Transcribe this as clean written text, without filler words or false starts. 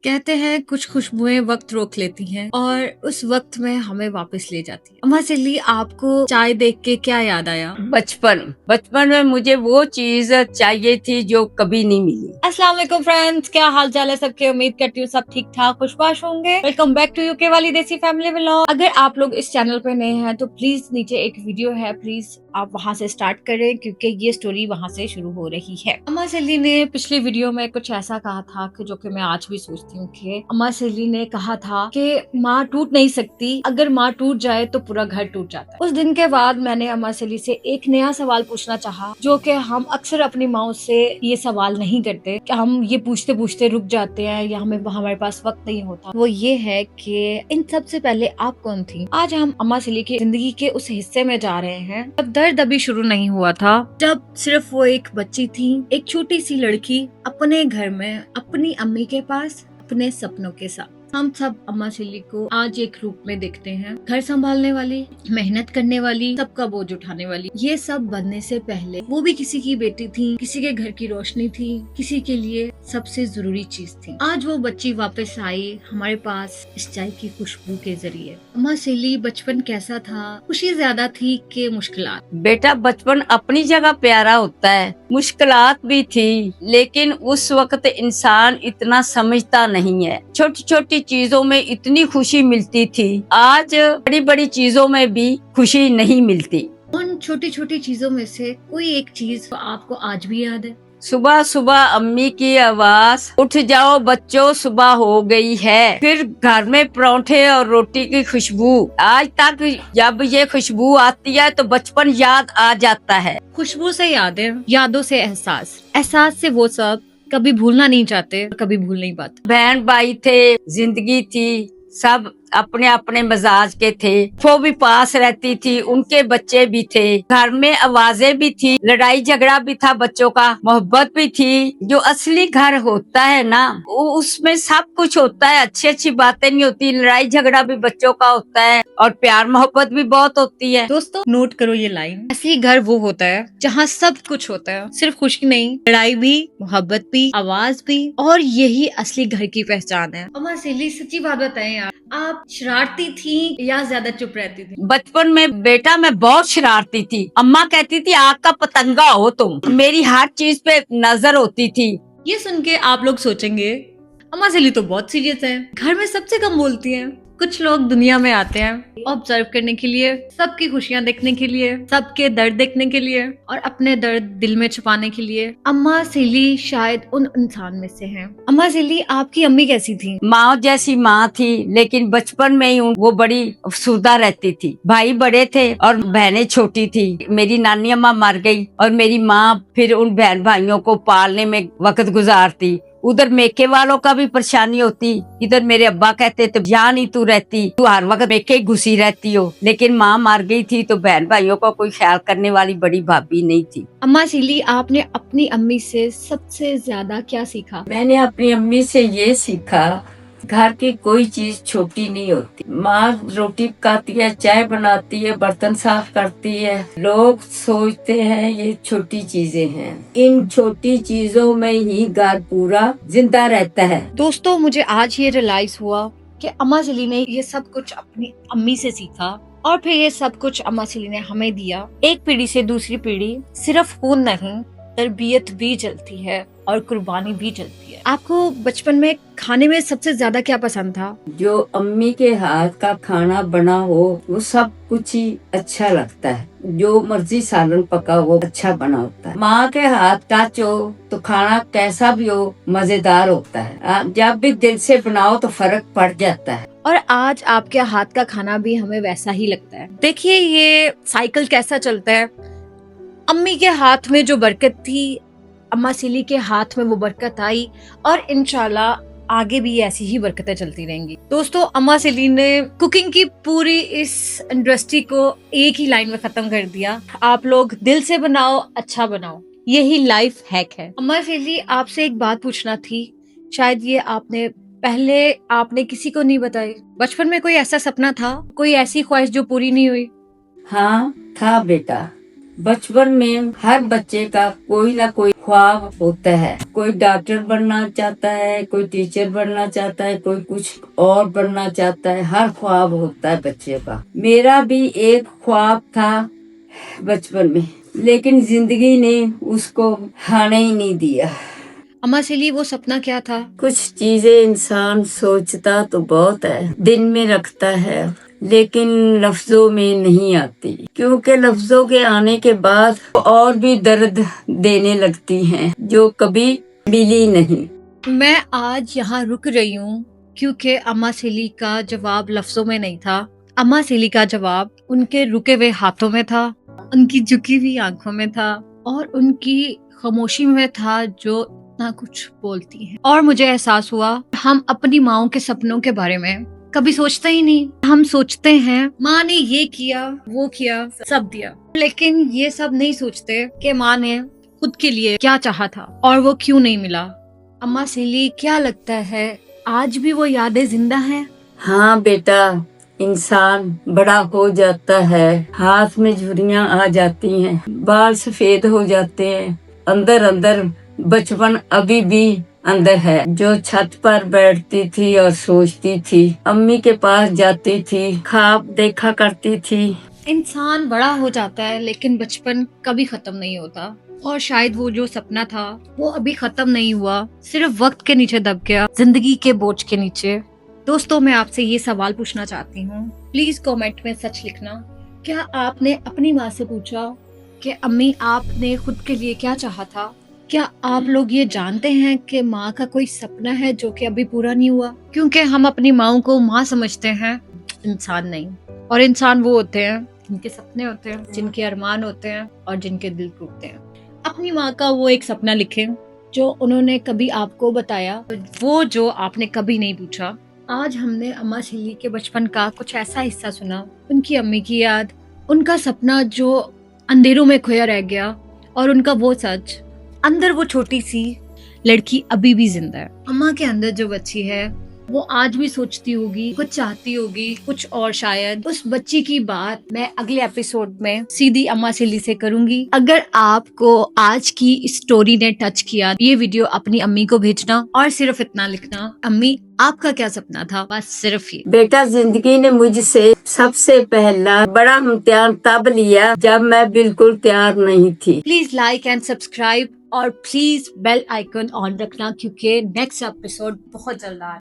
कहते हैं कुछ खुशबुएं वक्त रोक लेती हैं और उस वक्त में हमें वापस ले जाती है। अम्मा सिल्ली, आपको चाय देख के क्या याद आया? बचपन बचपन में मुझे वो चीज चाहिए थी जो कभी नहीं मिली। अस्सलाम वालेकुम फ्रेंड्स, क्या हाल चाल है सबके? उम्मीद करती हूँ सब ठीक ठाक खुशबाश होंगे। वेलकम बैक टू यूके वाली देसी फैमिली व्लॉग। अगर आप लोग इस चैनल पे नए हैं तो प्लीज नीचे एक वीडियो है, प्लीज आप वहाँ से स्टार्ट करें क्योंकि ये स्टोरी वहाँ से शुरू हो रही है। अम्मा सिल्ली ने पिछली वीडियो में कुछ ऐसा कहा था कि जो कि मैं आज भी सोचती हूँ कि अम्मा सिल्ली ने कहा था कि माँ टूट नहीं सकती, अगर माँ टूट जाए तो पूरा घर टूट जाता है। उस दिन के बाद मैंने अम्मा सिल्ली से एक नया सवाल पूछना चाहा, जो कि हम अक्सर अपनी माँ से ये सवाल नहीं करते, कि हम ये पूछते पूछते रुक जाते हैं या हमारे पास वक्त नहीं होता। वो ये है कि इन सब से पहले आप कौन थी? आज हम अम्मा सिल्ली की जिंदगी के उस हिस्से में जा रहे हैं जब दर्द अभी शुरू नहीं हुआ था, जब सिर्फ वो एक बच्ची थी, एक छोटी सी लड़की अपने घर में अपनी अम्मी के पास अपने सपनों के साथ। हम सब अम्मा सिल्ली को आज एक रूप में देखते हैं, घर संभालने वाली, मेहनत करने वाली, सबका बोझ उठाने वाली। ये सब बनने से पहले वो भी किसी की बेटी थी, किसी के घर की रोशनी थी, किसी के लिए सबसे जरूरी चीज थी। आज वो बच्ची वापस आई हमारे पास इस चाय की खुशबू के जरिए। अम्मा सिल्ली, बचपन कैसा था? खुशी ज्यादा थी कि मुश्किलात? बेटा, बचपन अपनी जगह प्यारा होता है, मुश्किलात भी थी, लेकिन उस वक्त इंसान इतना समझता नहीं है। छोटी छोटी चीजों में इतनी खुशी मिलती थी, आज बड़ी बड़ी चीजों में भी खुशी नहीं मिलती। उन छोटी छोटी चीजों में से कोई एक चीज तो आपको आज भी याद है? सुबह सुबह अम्मी की आवाज, उठ जाओ बच्चों सुबह हो गई है। फिर घर में परोठे और रोटी की खुशबू। आज तक जब ये खुशबू आती है तो बचपन याद आ जाता है। खुशबू से यादें, यादों से एहसास, एहसास से वो सब कभी भूलना नहीं चाहते, कभी भूल नहीं पाते। बहन भाई थे, जिंदगी थी, सब अपने अपने मजाज के थे। वो भी पास रहती थी, उनके बच्चे भी थे, घर में आवाजें भी थी, लड़ाई झगड़ा भी था बच्चों का, मोहब्बत भी थी। जो असली घर होता है ना, उसमें सब कुछ होता है। अच्छी अच्छी बातें नहीं होती, लड़ाई झगड़ा भी बच्चों का होता है और प्यार मोहब्बत भी बहुत होती है। दोस्तों नोट करो ये लाइन, असली घर वो होता है जहाँ सब कुछ होता है, सिर्फ खुशी नहीं, लड़ाई भी, मोहब्बत भी, आवाज भी, और यही असली घर की पहचान है। अम्मा सिल्ली, सच्ची बात बताएं यार, आप शरारती थी या ज्यादा चुप रहती थी? बचपन में बेटा मैं बहुत शरारती थी। अम्मा कहती थी आग का पतंगा हो तुम। मेरी हर चीज पे नजर होती थी। ये सुन के आप लोग सोचेंगे अम्मा सिल्ली तो बहुत सीरियस है, घर में सबसे कम बोलती है। कुछ लोग दुनिया में आते हैं ऑब्जर्व करने के लिए, सबकी खुशियां देखने के लिए, सबके दर्द देखने के लिए और अपने दर्द दिल में छुपाने के लिए। अम्मा सिल्ली शायद उन इंसान में से हैं। अम्मा सिल्ली, आपकी अम्मी कैसी थी? माँ जैसी माँ थी, लेकिन बचपन में ही वो बड़ी अफसुर्दा रहती थी। भाई बड़े थे और बहनें छोटी थी। मेरी नानी अम्मा मर गई और मेरी माँ फिर उन बहन भाइयों को पालने में वक्त गुजारती। उधर मेके वालों का भी परेशानी होती। इधर मेरे अब्बा कहते थे यहाँ नहीं तू रहती, तू हर वक्त मेके ही घुसी रहती हो। लेकिन माँ मर गई थी तो बहन भाइयों का कोई ख्याल करने वाली बड़ी भाभी नहीं थी। अम्मा सिल्ली, आपने अपनी अम्मी से सबसे ज्यादा क्या सीखा? मैंने अपनी अम्मी से ये सीखा, घर की कोई चीज छोटी नहीं होती। माँ रोटी पकाती है, चाय बनाती है, बर्तन साफ करती है। लोग सोचते हैं ये छोटी चीजें हैं, इन छोटी चीजों में ही घर पूरा जिंदा रहता है। दोस्तों, मुझे आज ये रियलाइज हुआ कि अम्मा सिल्ली ने ये सब कुछ अपनी अम्मी से सीखा और फिर ये सब कुछ अम्मा सिल्ली ने हमें दिया। एक पीढ़ी से दूसरी पीढ़ी सिर्फ खून नहीं, तरबियत भी चलती है और कुर्बानी भी चलती है। आपको बचपन में खाने में सबसे ज्यादा क्या पसंद था? जो अम्मी के हाथ का खाना बना हो वो सब कुछ ही अच्छा लगता है। जो मर्जी सालन पका वो अच्छा बना होता है। माँ के हाथ का तो खाना कैसा भी हो मजेदार होता है। जब भी दिल से बनाओ तो फर्क पड़ जाता है। और आज आपके हाथ का खाना भी हमें वैसा ही लगता है। देखिए ये साइकिल कैसा चलता है। अम्मी के हाथ में जो बरकत थी, अम्मा सिल्ली के हाथ में वो बरकत आई और इंशाल्लाह आगे भी ऐसी ही बरकतें चलती रहेंगी। दोस्तों, अम्मा सिल्ली ने कुकिंग की पूरी इस इंडस्ट्री को एक ही लाइन में खत्म कर दिया, आप लोग दिल से बनाओ, अच्छा बनाओ। यही लाइफ हैक है। अम्मा सिल्ली, आपसे एक बात पूछना थी, शायद ये आपने किसी को नहीं बताई। बचपन में कोई ऐसा सपना था, कोई ऐसी ख्वाहिश जो पूरी नहीं हुई? हाँ था बेटा, बचपन में हर बच्चे का कोई ना कोई ख्वाब होता है। कोई डॉक्टर बनना चाहता है, कोई टीचर बनना चाहता है, कोई कुछ और बनना चाहता है। हर ख्वाब होता है बच्चे का। मेरा भी एक ख्वाब था बचपन में, लेकिन जिंदगी ने उसको आने ही नहीं दिया। अम्मा सेली, वो सपना क्या था? कुछ चीजें इंसान सोचता तो बहुत है, दिन में रखता है, लेकिन लफ्जों में नहीं आती, क्योंकि लफ्जों के आने के बाद और भी दर्द देने लगती हैं, जो कभी मिली नहीं। मैं आज यहाँ रुक रही हूँ क्योंकि अम्मा सेली का जवाब लफ्जों में नहीं था। अम्मा सेली का जवाब उनके रुके हुए हाथों में था, उनकी झुकी हुई आंखों में था और उनकी खामोशी में था, जो इतना कुछ बोलती हैं। और मुझे एहसास हुआ हम अपनी माओ के सपनों के बारे में कभी सोचते ही नहीं। हम सोचते हैं माँ ने ये किया, वो किया, सब दिया, लेकिन ये सब नहीं सोचते कि माँ ने खुद के लिए क्या चाहा था और वो क्यों नहीं मिला। अम्मा सेली, क्या लगता है आज भी वो यादें जिंदा हैं? हाँ बेटा, इंसान बड़ा हो जाता है, हाथ में झुर्रियां आ जाती हैं, बाल सफेद हो जाते हैं, अंदर अंदर बचपन अभी भी अंदर है। जो छत पर बैठती थी और सोचती थी, अम्मी के पास जाती थी, ख्वाब देखा करती थी। इंसान बड़ा हो जाता है लेकिन बचपन कभी खत्म नहीं होता, और शायद वो जो सपना था वो अभी खत्म नहीं हुआ, सिर्फ वक्त के नीचे दब गया, जिंदगी के बोझ के नीचे। दोस्तों, मैं आपसे ये सवाल पूछना चाहती हूँ, प्लीज कमेंट में सच लिखना। क्या आपने अपनी माँ से पूछा कि अम्मी आपने खुद के लिए क्या चाहा था? क्या आप लोग ये जानते हैं कि माँ का कोई सपना है जो कि अभी पूरा नहीं हुआ? क्योंकि हम अपनी माँ को माँ समझते हैं, इंसान नहीं। और इंसान वो होते हैं जिनके सपने होते हैं, जिनके अरमान होते हैं और जिनके दिल टूटते हैं। अपनी माँ का वो एक सपना लिखें जो उन्होंने कभी आपको बताया, वो जो आपने कभी नहीं पूछा। आज हमने अम्मा सेली के बचपन का कुछ ऐसा हिस्सा सुना, उनकी अम्मी की याद, उनका सपना जो अंधेरों में खोया रह गया, और उनका वो सच, अंदर वो छोटी सी लड़की अभी भी जिंदा है। अम्मा के अंदर जो बच्ची है वो आज भी सोचती होगी, कुछ चाहती होगी, कुछ और शायद। उस बच्ची की बात मैं अगले एपिसोड में सीधी अम्मा सेली से करूंगी। अगर आपको आज की स्टोरी ने टच किया, ये वीडियो अपनी अम्मी को भेजना और सिर्फ इतना लिखना, अम्मी आपका क्या सपना था? बस सिर्फ ये। बेटा, जिंदगी ने मुझसे सबसे पहला बड़ा इम्तिहान तब लिया जब मैं बिल्कुल तैयार नहीं थी। प्लीज लाइक एंड सब्सक्राइब और प्लीज बेल आइकन ऑन रखना, क्योंकि नेक्स्ट एपिसोड बहुत जल्द आ रहा है।